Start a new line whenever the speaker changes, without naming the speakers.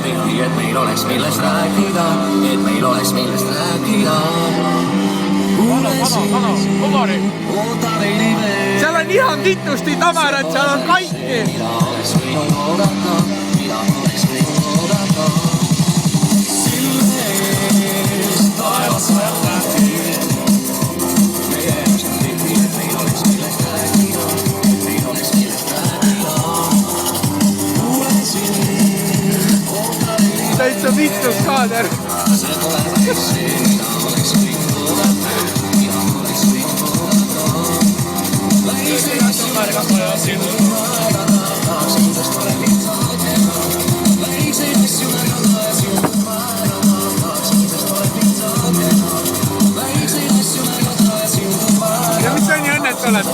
tihti, et meil oleks millest rääkida, et meil oleks millest rääkida.
Seal on ihan kittusti tamarad, seal on kaikki.
Mida oleks võinud oodata, mida oleks võinud oodata. Silmees taevas värvati. Meie jaoks on tihti, et meil oleks millest rääkida, et meil oleks millest rääkida. Kuulesin, ootasin.
Täitsa vittus kaader.
See pole päris see, mida oleks võinud oodata, mida oleks võinud oodata. Väikseid asju märgata ja sinu aegada, tahaks kindlasti ole lihtsalt teha. Väikseid asju märgata ja sinu aegada, tahaks kindlasti ole lihtsalt teha. Väikseid asju märgata ja sinu aegada.
Ja mis sa nii õnnetu oled?